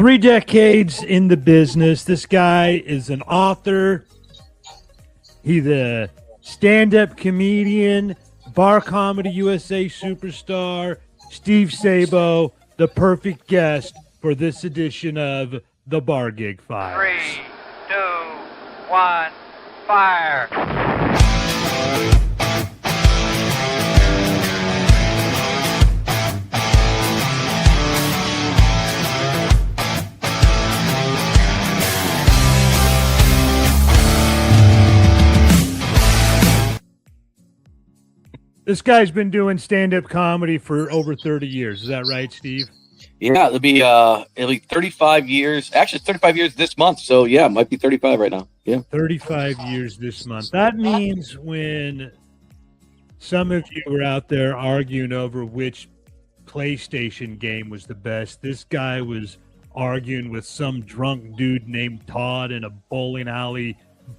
3 decades in the business. This guy is an author. He's a stand-up comedian, Bar Comedy USA superstar, Steve Sabo, the perfect guest for this edition of the Bar Gig Files. 3, 2, 1, fire! This guy's been doing stand-up comedy for over 30 years. Is that right, Steve? Yeah, it'll be 35 years. Actually, it's 35 years this month. So yeah, it might be 35 right now. Yeah, 35 years this month. That means when some of you were out there arguing over which PlayStation game was the best, this guy was arguing with some drunk dude named Todd in a bowling alley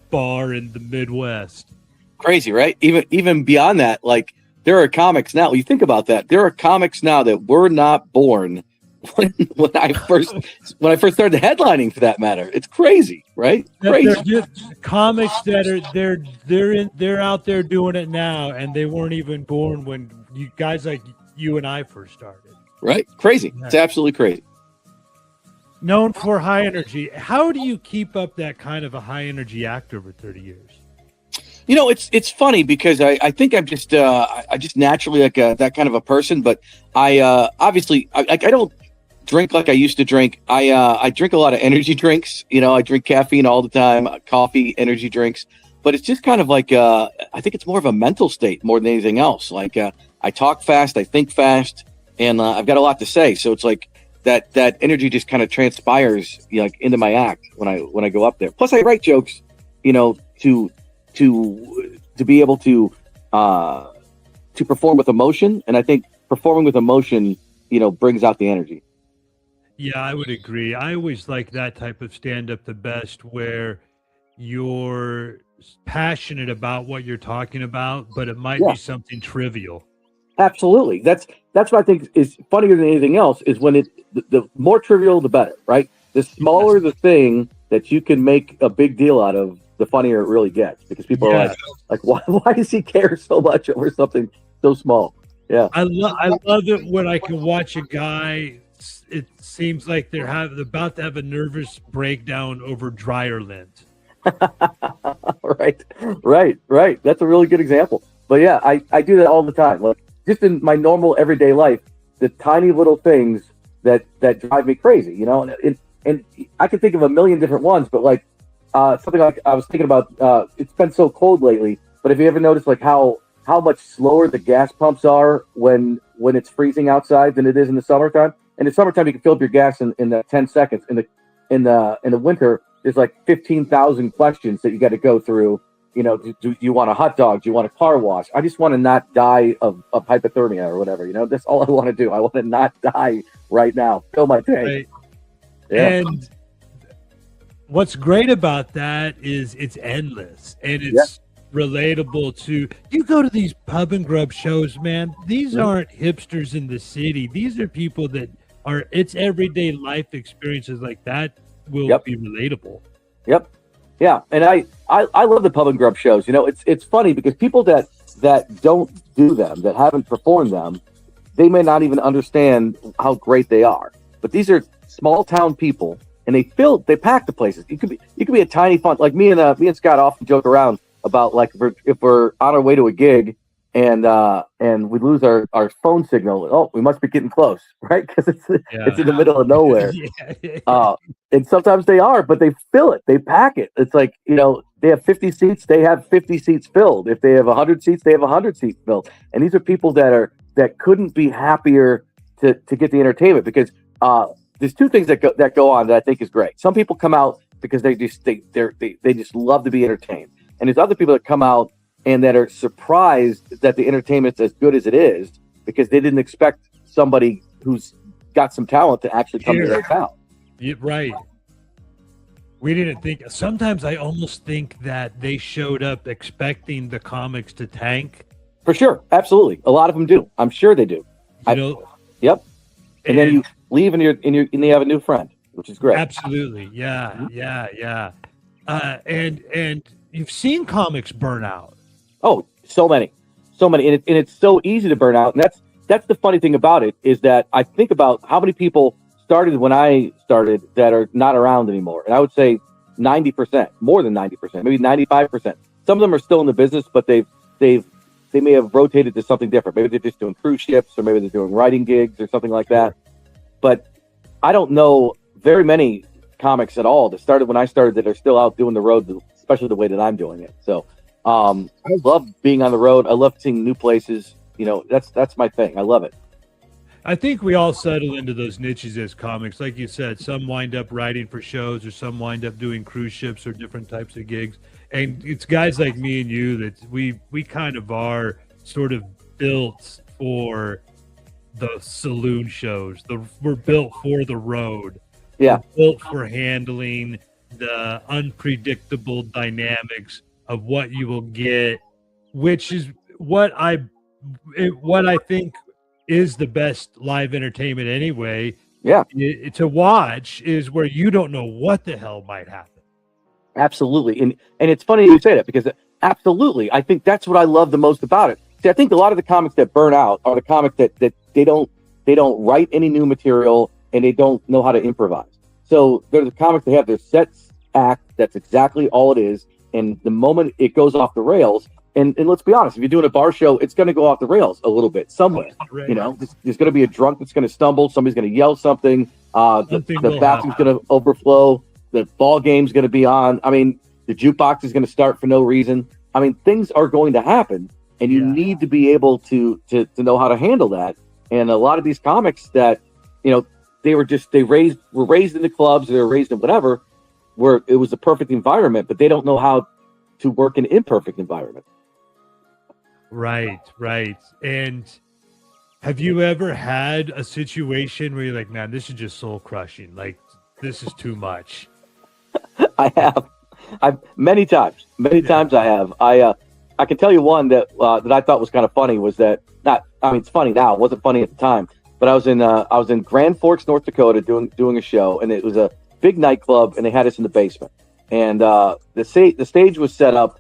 bar in the Midwest. crazy, right? Even beyond that, like there are comics now. You think about that. There are comics now that were not born when I first started headlining, for that matter. It's crazy, right? Crazy. They're just comics that are they're out there doing it now, and they weren't even born when you guys like you and I first started. Right? Crazy. Yeah. It's absolutely crazy. Known for high energy. How do you keep up that kind of a high energy act over 30 years? You know, it's funny because I think I'm just I just naturally like that kind of a person, but I obviously I don't drink like I used to drink. I drink a lot of energy drinks. You know, I drink caffeine all the time, coffee, energy drinks. But it's just kind of like I think it's more of a mental state more than anything else. Like I talk fast, I think fast, and I've got a lot to say. So it's like that energy just kind of transpires, you know, like into my act when I go up there. Plus, I write jokes, you know, to be able to perform with emotion, and I think performing with emotion, you know, brings out the energy. Yeah, I would agree. I always like that type of stand-up the best, where you're passionate about what you're talking about, but it might be something trivial. Absolutely. That's what I think is funnier than anything else, is when the more trivial, the better, right? The smaller the thing that you can make a big deal out of, the funnier it really gets, because people are like, why does he care so much over something so small? Yeah. I love it when I can watch a guy, it seems like they're about to have a nervous breakdown over dryer lint. Right. That's a really good example. But yeah, I do that all the time. Like just in my normal everyday life, the tiny little things that drive me crazy, you know, and I can think of a million different ones, but like something like I was thinking about, it's been so cold lately, but have you ever noticed like how much slower the gas pumps are when it's freezing outside than it is in the summertime? In the summertime, you can fill up your gas in the 10 seconds. In the winter, there's like 15,000 questions that you got to go through. You know, do you want a hot dog? Do you want a car wash? I just want to not die of hypothermia or whatever. You know, that's all I want to do. I want to not die right now. Fill my tank. Right. Yeah. And what's great about that is it's endless, and it's relatable to you. Go to these pub and grub shows, man. These aren't hipsters in the city. These are people that are, it's everyday life experiences like that will be relatable. Yep. Yeah. And I love the pub and grub shows. You know, it's funny because people that don't do them, that haven't performed them, they may not even understand how great they are. But these are small town people, and they pack the places. You could be a tiny fun, like me and Scott often joke around about like if we're on our way to a gig and we lose our phone signal. Oh, we must be getting close, right? Because it's in the middle of nowhere. And sometimes they are, but they fill it, they pack it. It's like, you know, they have 50 seats, they have 50 seats filled. If they have 100 seats, they have 100 seats filled. And these are people that couldn't be happier to get the entertainment, because there's two things that go on that I think is great. Some people come out because they just love to be entertained. And there's other people that come out and that are surprised that the entertainment's as good as it is, because they didn't expect somebody who's got some talent to actually come to their town. Yeah, right. We didn't think. Sometimes I almost think that they showed up expecting the comics to tank. For sure. Absolutely. A lot of them do. I'm sure they do. You know? Yep. And then you leave and you have a new friend. which is great. Absolutely. Yeah. Yeah. And you've seen comics burn out. Oh, so many, and it's so easy to burn out. And that's the funny thing about it, is that I think about how many people started when I started that are not around anymore, and I would say 90%, more than 90%, maybe 95%. Some of them are still in the business, but they may have rotated to something different. Maybe they're just doing cruise ships, or maybe they're doing writing gigs or something like that. But I don't know very many comics at all that started when I started that are still out doing the road, especially the way that I'm doing it. So I love being on the road. I love seeing new places. That's my thing. I love it. I think we all settle into those niches as comics. Like you said, some wind up writing for shows, or some wind up doing cruise ships or different types of gigs. And it's guys like me and you that we kind of are sort of built for the saloon shows. We're built for the road. Yeah. We're built for handling the unpredictable dynamics of what you will get, which is what I think is the best live entertainment anyway. Yeah. To watch is where you don't know what the hell might happen. Absolutely. And it's funny you say that, because absolutely, I think that's what I love the most about it. See, I think a lot of the comics that burn out are the comics that they don't write any new material, and they don't know how to improvise. So they're the comics that have their set act. That's exactly all it is. And the moment it goes off the rails, and let's be honest, if you're doing a bar show, it's going to go off the rails a little bit somewhere. Right. There's going to be a drunk that's going to stumble. Somebody's going to yell something. The bathroom's going to overflow. The ball game's going to be on. I mean, the jukebox is going to start for no reason. I mean, things are going to happen, and you need to be able to know how to handle that. And a lot of these comics that, they were raised in the clubs, they were raised in whatever, where it was a perfect environment, but they don't know how to work in an imperfect environment. Right. And have you ever had a situation where you're like, man, this is just soul crushing. Like, this is too much. I have. I've many times I have. I can tell you one that I thought was kind of funny was that it's funny now. It wasn't funny at the time, but I was in Grand Forks, North Dakota doing a show, and it was a big nightclub, and they had us in the basement. And the stage was set up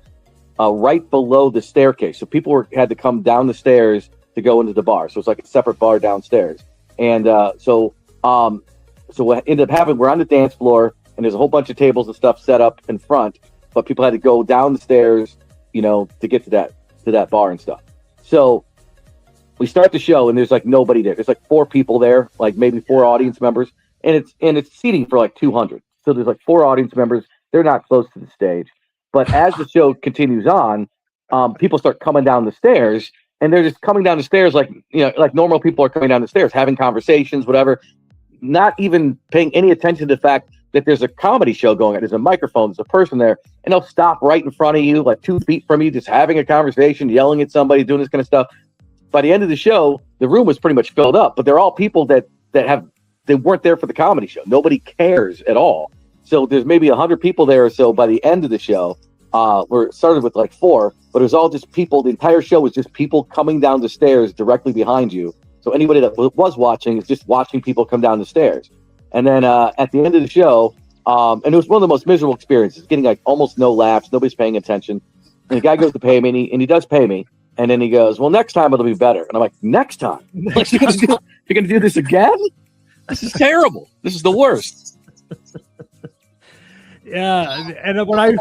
right below the staircase, so people had to come down the stairs to go into the bar. So it's like a separate bar downstairs. And so what ended up happening, we're on the dance floor, and there's a whole bunch of tables and stuff set up in front, but people had to go down the stairs, to get to that bar and stuff. So we start the show, and there's like nobody there. There's like 4 people there, like maybe 4 audience members, and it's seating for like 200. So there's like 4 audience members. They're not close to the stage. But as the show continues on, people start coming down the stairs, and they're just coming down the stairs like normal people are coming down the stairs, having conversations, whatever, not even paying any attention to the fact that there's a comedy show going on. There's a microphone, there's a person there, and they'll stop right in front of you, like 2 feet from you, just having a conversation, yelling at somebody, doing this kind of stuff. By the end of the show, the room was pretty much filled up, but they're all people that they weren't there for the comedy show. Nobody cares at all. So there's maybe 100 people there or so by the end of the show. Where it started with like 4, but it was all just people. The entire show was just people coming down the stairs directly behind you. So anybody that was watching is just watching people come down the stairs. And then at the end of the show, and it was one of the most miserable experiences, getting like almost no laughs, nobody's paying attention. And the guy goes to pay me, and he does pay me. And then he goes, well, next time it'll be better. And I'm like, next time? Like, you're going to do this again? This is terrible. This is the worst. Yeah, and when I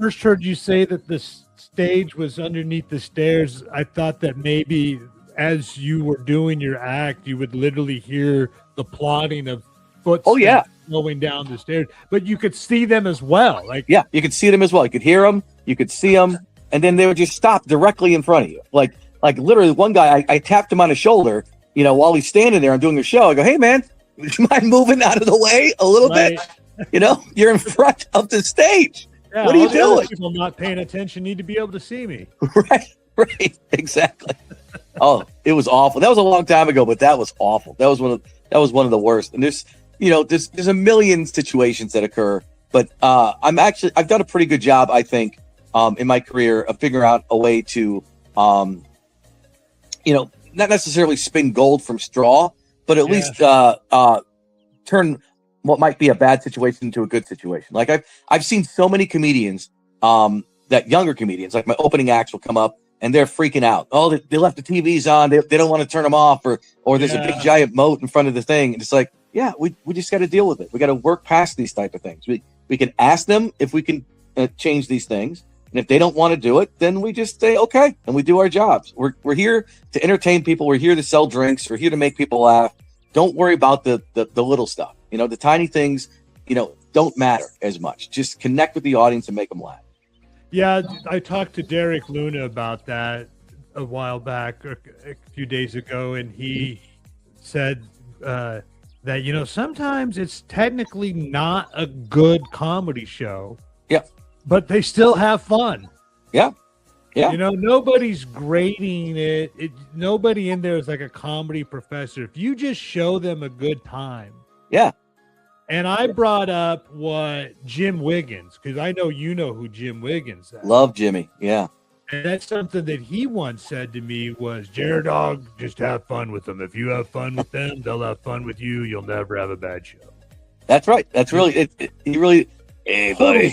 first heard you say that the stage was underneath the stairs, I thought that maybe as you were doing your act, you would literally hear the plodding of footsteps going down the stairs, but you could see them as well. Yeah, you could see them as well. You could hear them, you could see them, and then they would just stop directly in front of you. Like literally, one guy, I tapped him on his shoulder, while he's standing there and doing a show. I go, hey man, would you mind moving out of the way a little bit? You're in front of the stage. Yeah, what are you doing? People not paying attention need to be able to see me. Right, exactly. Oh, it was awful. That was a long time ago, but that was awful. That was one of the worst. And there's a million situations that occur, but I've done a pretty good job, I think, in my career of figuring out a way to, not necessarily spin gold from straw, but at least turn what might be a bad situation into a good situation. Like I've seen so many comedians, that younger comedians, like my opening acts will come up and they're freaking out. Oh, they left the TVs on. They don't want to turn them off, or there's a big giant moat in front of the thing. And it's like, yeah, we just got to deal with it. We got to work past these type of things. We can ask them if we can change these things. And if they don't want to do it, then we just say, okay. And we do our jobs. We're here to entertain people. We're here to sell drinks. We're here to make people laugh. Don't worry about the little stuff. The tiny things, don't matter as much. Just connect with the audience and make them laugh. Yeah, I talked to Derek Luna about that a while back, a few days ago, and he said that, sometimes it's technically not a good comedy show. Yeah. But they still have fun. Yeah. Yeah. Nobody's grading it. Nobody in there is like a comedy professor. If you just show them a good time. Yeah. And I brought up what Jim Wiggins, because I know you know who Jim Wiggins is. Love Jimmy. Yeah. And that's something that he once said to me was, Jared Dog, just have fun with them. If you have fun with them, they'll have fun with you. You'll never have a bad show. That's right. That's really, he really, hey, buddy.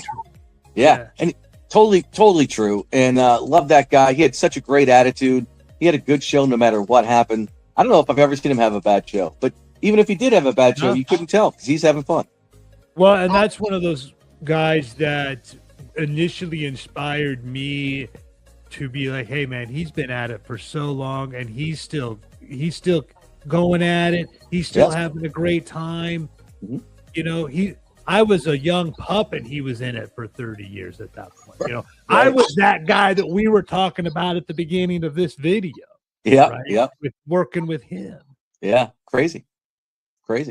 Yeah. And totally true. And love that guy. He had such a great attitude. He had a good show no matter what happened. I don't know if I've ever seen him have a bad show, but even if he did have a bad show, you couldn't tell because he's having fun. Well, and that's one of those guys that initially inspired me to be like, hey, man, he's been at it for so long, and he's still going at it. He's still having a great time. Mm-hmm. I was a young pup, and he was in it for 30 years at that point. I was that guy that we were talking about at the beginning of this video. Yeah, right? yeah. With working with him. Yeah, crazy. How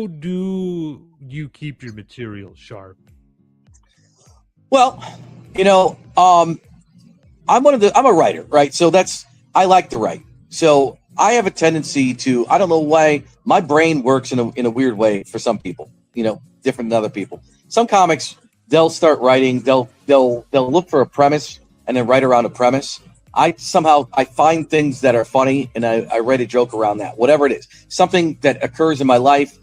do you keep your material sharp? Well, I'm a writer, right? So I like to write. So I have a tendency to, I don't know why my brain works in a weird way for some people, different than other people. Some comics, they'll start writing, they'll look for a premise and then write around a premise. I find things that are funny and I write a joke around that, whatever it is, something that occurs in my life,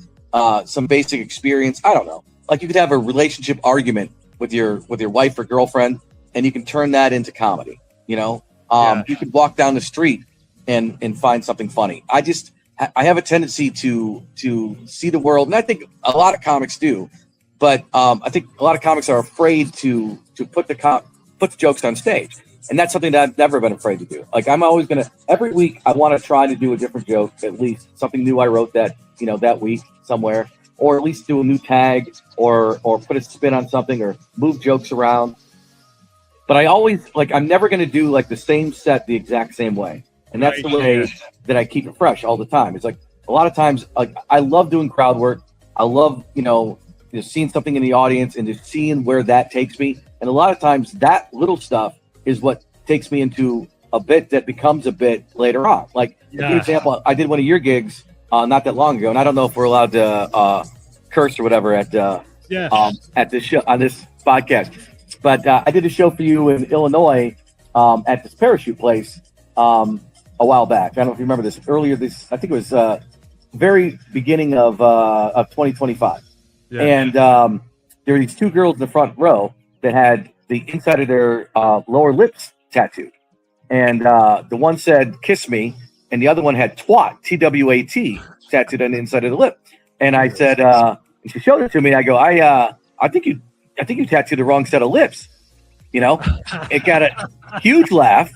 some basic experience. I don't know. Like you could have a relationship argument with your wife or girlfriend and you can turn that into comedy. You could walk down the street and find something funny. I have a tendency to see the world. And I think a lot of comics do, but I think a lot of comics are afraid to put the jokes on stage. And that's something that I've never been afraid to do. Like I'm always every week I want to try to do a different joke, at least something new I wrote that week somewhere, or at least do a new tag or put a spin on something or move jokes around. But I'm never going to do like the same set the exact same way. And that's the way that I keep it fresh all the time. It's like a lot of times, like I love doing crowd work. I love, seeing something in the audience and just seeing where that takes me. And a lot of times that little stuff is what takes me into a bit that becomes a bit later on. Like a good example, I did one of your gigs not that long ago, and I don't know if we're allowed to curse or whatever at this show on this podcast. But I did a show for you in Illinois at this parachute place a while back. I don't know if you remember this. I think it was very beginning of 2025. Yeah. And there were these two girls in the front row that had the inside of their lower lips tattooed. And the one said, "Kiss me," and the other one had "twat," T-W-A-T, tattooed on the inside of the lip. And I said, and she showed it to me. I go, I think you tattooed the wrong set of lips. It got a huge laugh.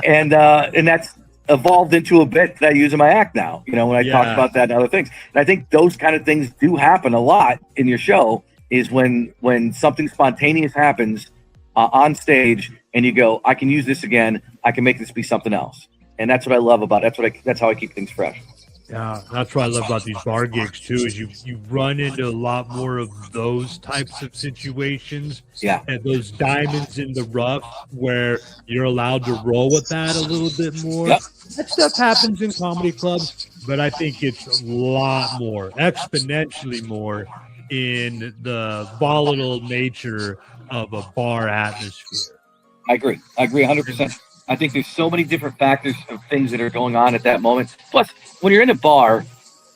And that's evolved into a bit that I use in my act now, when I talk about that and other things. And I think those kind of things do happen a lot in your show, is when something spontaneous happens on stage and you go, I can use this again. I can make this be something else. And that's what I love about it. That's how I keep things fresh. Yeah, that's what I love about these bar gigs too, is you run into a lot more of those types of situations. Yeah. And those diamonds in the rough where you're allowed to roll with that a little bit more. Yep. That stuff happens in comedy clubs, but I think it's a lot more, exponentially more, in the volatile nature of a bar atmosphere. I agree 100%. I think there's so many different factors of things that are going on at that moment. Plus, when you're in a bar,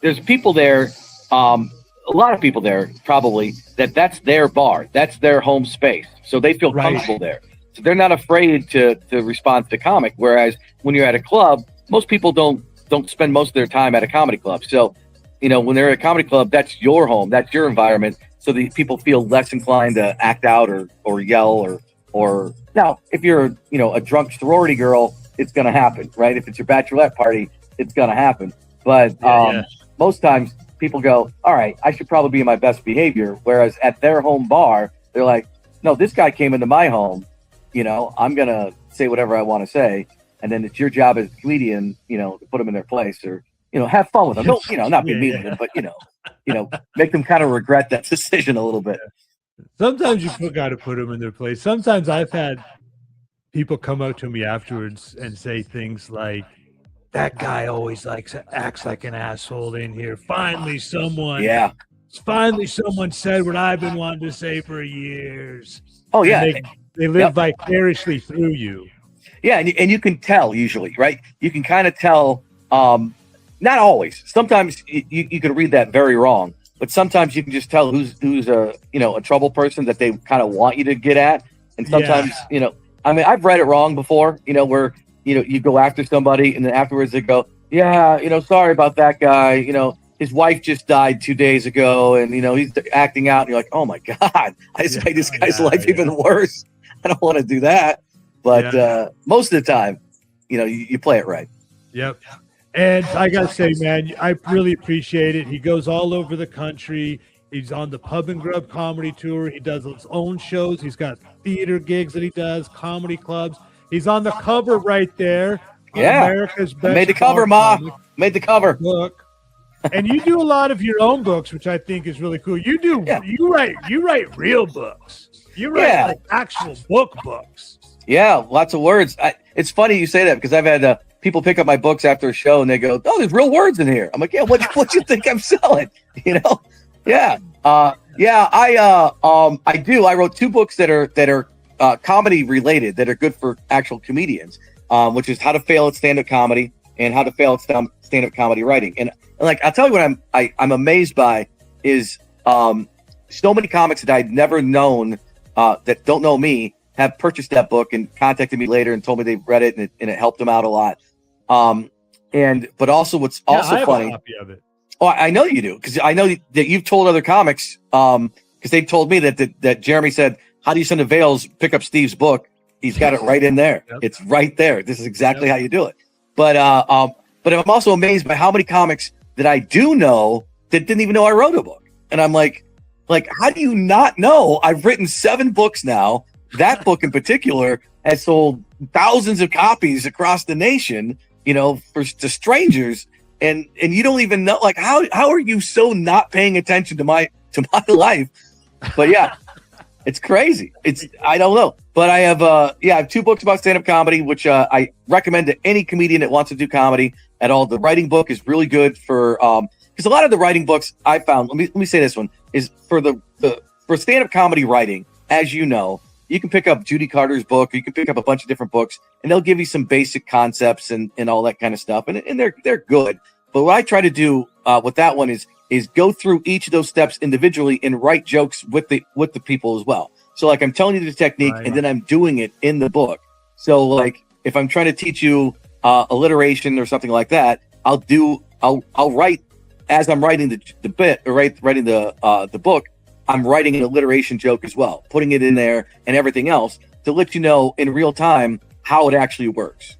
there's people there, a lot of people there probably that's their bar, that's their home space, so they feel comfortable there. So they're not afraid to respond to the comic. Whereas when you're at a club, most people don't spend most of their time at a comedy club. So, when they're at a comedy club, that's your home, that's your environment. So the people feel less inclined to act out or yell or now if you're a drunk sorority girl, it's gonna happen, right? If it's your bachelorette party, it's gonna happen. But most times people go, all right, I should probably be in my best behavior. Whereas at their home bar, they're like, no, this guy came into my home. I'm going to say whatever I want to say. And then it's your job as a comedian, to put them in their place or, have fun with them. Don't, not be mean with them, but, make them kind of regret that decision a little bit. Sometimes you got to put them in their place. Sometimes I've had people come up to me afterwards and say things like, that guy always acts like an asshole in here. Finally someone said what I've been wanting to say for years. Oh, yeah. They live vicariously through you. Yeah, and you can tell usually, right? You can kind of tell, not always. Sometimes you can read that very wrong, but sometimes you can just tell who's a a trouble person that they kind of want you to get at. And sometimes, I've read it wrong before, where you go after somebody and then afterwards they go, sorry about that guy. His wife just died 2 days ago and, he's acting out. And you're like, oh my God, I just made this guy's life even worse. I don't want to do that. But most of the time, you play it right. Yep. And I got to say, man, I really appreciate it. He goes all over the country. He's on the Pub and Grub comedy tour. He does his own shows. He's got theater gigs that he does, comedy clubs. He's on the cover right there. Yeah. America's Best. Made the cover, Ma. Made the cover. Book. And you do a lot of your own books, which I think is really cool. You do. Yeah. You write real books. You write like actual books. Yeah, lots of words. It's funny you say that because I've had people pick up my books after a show and they go, "Oh, there's real words in here." I'm like, "Yeah, what you think I'm selling?" Yeah. I do. I wrote 2 books that are comedy related that are good for actual comedians, which is How to Fail at Stand-Up Comedy and How to Fail at Stand-Up Comedy Writing. And like I'll tell you what I'm amazed by is so many comics that I'd never known that don't know me have purchased that book and contacted me later and told me they've read it and it helped them out a lot. But also what's also I have funny. A copy of it. Oh, I know you do because I know that you've told other comics because they've told me that Jeremy said, "How do you send to Vales? Pick up Steve's book. He's got it right in there. Yep. It's right there. This is exactly how you do it." But I'm also amazed by how many comics that I do know that didn't even know I wrote a book. And I'm like, how do you not know? I've written 7 books now. That book in particular has sold thousands of copies across the nation, to strangers. And you don't even know, how are you so not paying attention to my life? But yeah, it's crazy. I don't know. But I have 2 books about stand-up comedy, which I recommend to any comedian that wants to do comedy at all. The writing book is really good for because a lot of the writing books I found, let me say this one, is for for stand-up comedy writing, as you know, you can pick up Judy Carter's book, or you can pick up a bunch of different books, and they'll give you some basic concepts and all that kind of stuff. And they're good. But what I try to do with that one is go through each of those steps individually and write jokes with the people as well. So like I'm telling you the technique and then I'm doing it in the book. So like if I'm trying to teach you alliteration or something like that, I'll write as I'm writing the bit or writing the book. I'm writing an alliteration joke as well, putting it in there and everything else to let you know in real time how it actually works,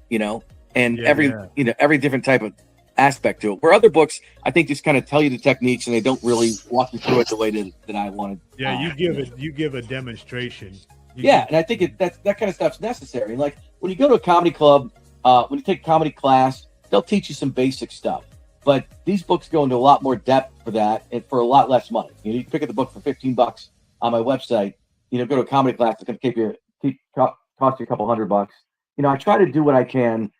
and every different type of aspect to it. Where other books, I think, just kind of tell you the techniques and they don't really walk you through it the way that I wanted. Yeah, you give a demonstration. And I think that kind of stuff's necessary. Like when you go to a comedy club, when you take a comedy class, they'll teach you some basic stuff. But these books go into a lot more depth for that and for a lot less money. You can pick up the book for $15 on my website. Go to a comedy class, it's going to cost you a couple $100. I try to do what I can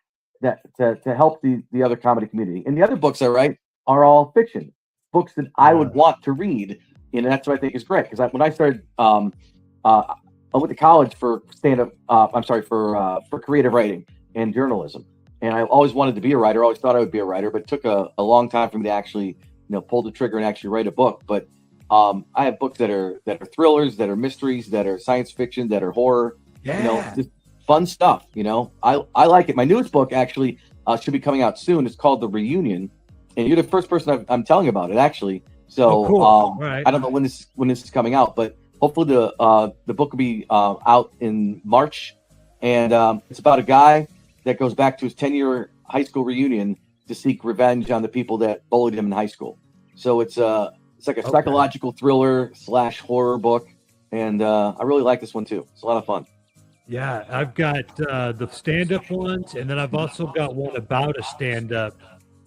to help the other comedy community. And the other books I write are all fiction, books that I would want to read. That's what I think is great. Because when I started, I went to college for for creative writing and journalism. And I always wanted to be a writer, always thought I would be a writer, but it took a long time for me to actually pull the trigger and actually write a book. But I have books that are thrillers, that are mysteries, that are science fiction, that are horror. Yeah. Just fun stuff. I like it. My newest book actually should be coming out soon. It's called The Reunion, and you're the first person I'm telling about it actually. So cool. Right. I don't know when this is coming out, but hopefully the book will be out in March, and it's about a guy that goes back to his 10-year high school reunion to seek revenge on the people that bullied him in high school. So it's like a psychological thriller / horror book, and I really like this one too. It's a lot of fun. Yeah, I've got the stand-up ones, and then I've also got one about a stand-up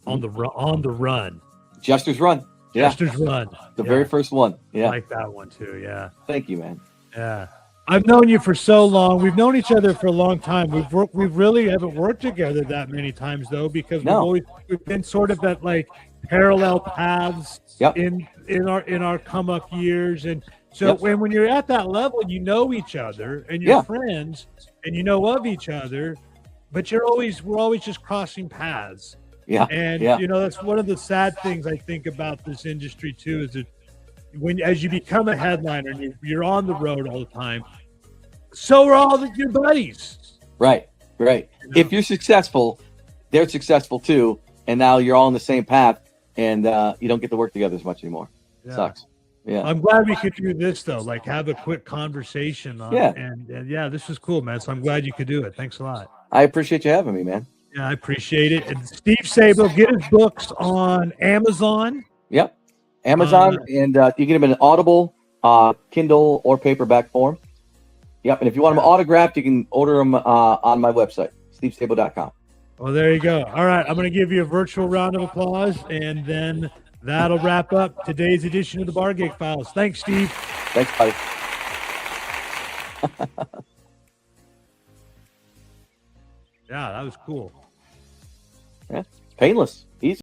on the run. Jester's Run. Yeah. Jester's Run. The very first one. Yeah. I like that one too. Yeah. Thank you, man. Yeah. I've known you for so long. We've known each other for a long time. We really haven't worked together that many times though, because we've been sort of at like parallel paths in our come up years. And so when you're at that level, you know each other and you're friends and you know of each other, but we're always just crossing paths. Yeah. And that's one of the sad things I think about this industry too, is that as you become a headliner and you're on the road all the time, so are all your buddies. Right. If you're successful, they're successful too, and now you're all on the same path, and you don't get to work together as much anymore. Yeah. Sucks. Yeah. I'm glad we could do this though, like have a quick conversation on it. And this was cool, man. So I'm glad you could do it. Thanks a lot. I appreciate you having me, man. Yeah, I appreciate it. And Steve Sabo, get his books on Amazon. Yep. Amazon, and you get them in an Audible, Kindle, or paperback form. Yep. And if you want them autographed, you can order them on my website, stevesabo.com. Well, there you go. All right. I'm going to give you a virtual round of applause, and then that'll wrap up today's edition of the Bar Gig Files. Thanks, Steve. Thanks, buddy. Yeah, that was cool. Yeah. Painless. Easy.